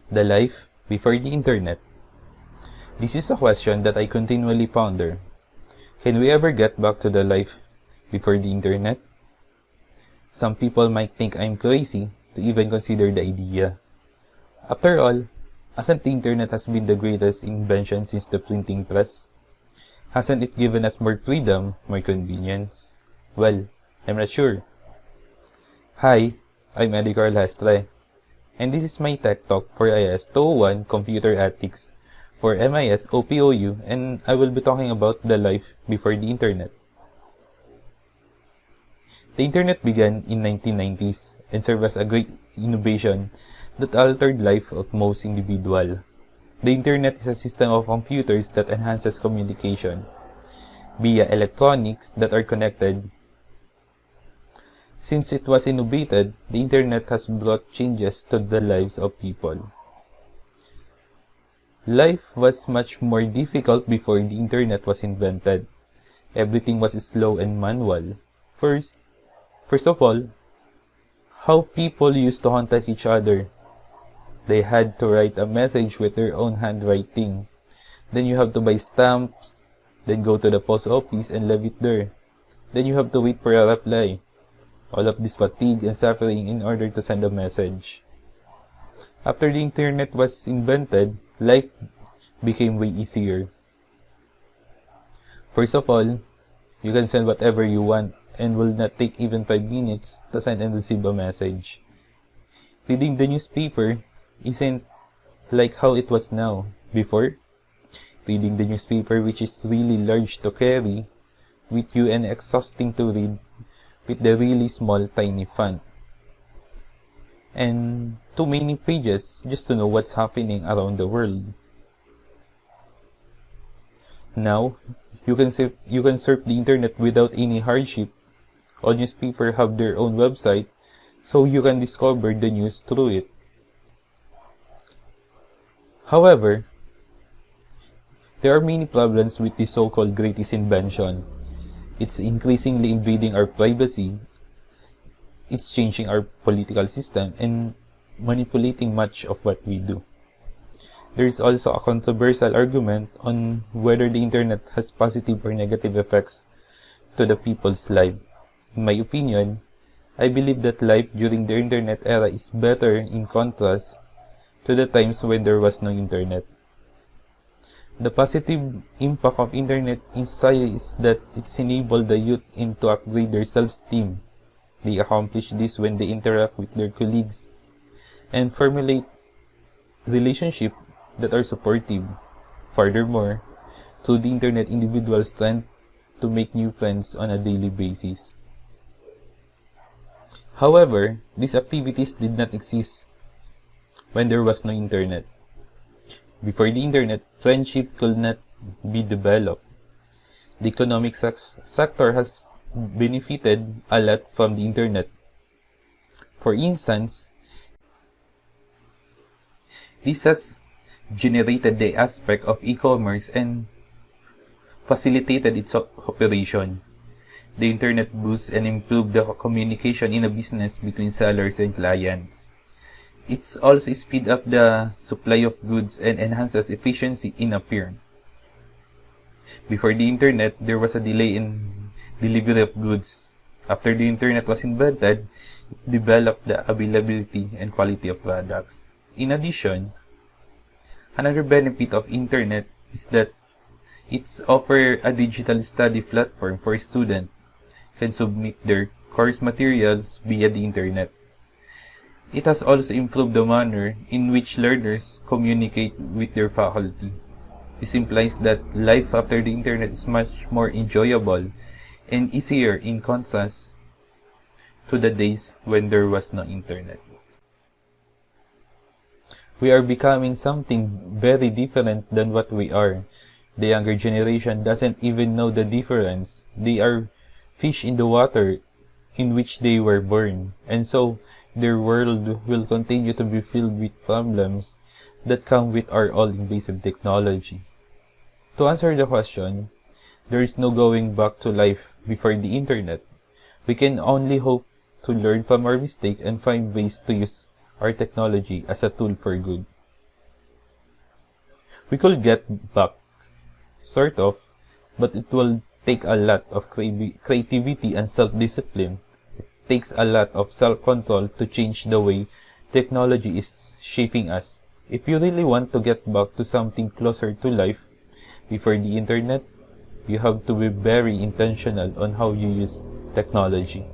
The life before the internet. This is a question that I continually ponder. Can we ever get back to the life before the internet? Some people might think I'm crazy to even consider the idea. After all, hasn't the internet has been the greatest invention since the printing press? Hasn't it given us more freedom, more convenience? Well, I'm not sure. Hi, I'm Eddie Carl Hastre, and this is my Tech Talk for IS 201 Computer Ethics for MIS OPOU, and I will be talking about the life before the internet. The internet began in 1990s and served as a great innovation that altered life of most individuals. The internet is a system of computers that enhances communication via electronics that are connected. Since it was innovated, the internet has brought changes to the lives of people. Life was much more difficult before the internet was invented. Everything was slow and manual. First of all, how people used to contact each other. They had to write a message with their own handwriting. Then you have to buy stamps, then go to the post office and leave it there. Then you have to wait for a reply. All of this fatigue and suffering in order to send a message. After the internet was invented, life became way easier. First of all, you can send whatever you want and will not take even 5 minutes to send and receive a message. Reading the newspaper isn't like how it was now. Before, reading the newspaper, which is really large to carry with you and exhausting to read with the really small tiny font, and too many pages just to know what's happening around the world. Now, you can surf the internet without any hardship. All newspapers have their own website, so you can discover the news through it. However, there are many problems with the so-called greatest invention. It's increasingly invading our privacy, it's changing our political system, and manipulating much of what we do. There is also a controversial argument on whether the internet has positive or negative effects to the people's life. In my opinion, I believe that life during the internet era is better in contrast to the times when there was no internet. The positive impact of internet in society is that it's enabled the youth to upgrade their self-esteem. They accomplish this when they interact with their colleagues and formulate relationships that are supportive. Furthermore, through the internet, individuals tend to make new friends on a daily basis. However, these activities did not exist when there was no internet. Before the internet, friendship could not be developed. The economic sector has benefited a lot from the internet. For instance, this has generated the aspect of e-commerce and facilitated its operation. The internet boosts and improved the communication in a business between sellers and clients. It's also speed up the supply of goods and enhances efficiency in a firm. Before the internet, there was a delay in delivery of goods. After the internet was invented, it developed the availability and quality of products. In addition, another benefit of internet is that it's offer a digital study platform for students can submit their course materials via the internet. It has also improved the manner in which learners communicate with their faculty. This implies that life after the internet is much more enjoyable and easier in contrast to the days when there was no internet. We are becoming something very different than what we are. The younger generation doesn't even know the difference. They are fish in the water in which they were born, and so their world will continue to be filled with problems that come with our all-invasive technology. To answer the question, there is no going back to life before the internet. We can only hope to learn from our mistake and find ways to use our technology as a tool for good. We could get back, sort of, but it will take a lot of creativity and self-discipline. It takes a lot of self-control to change the way technology is shaping us. If you really want to get back to something closer to life before the internet, you have to be very intentional on how you use technology.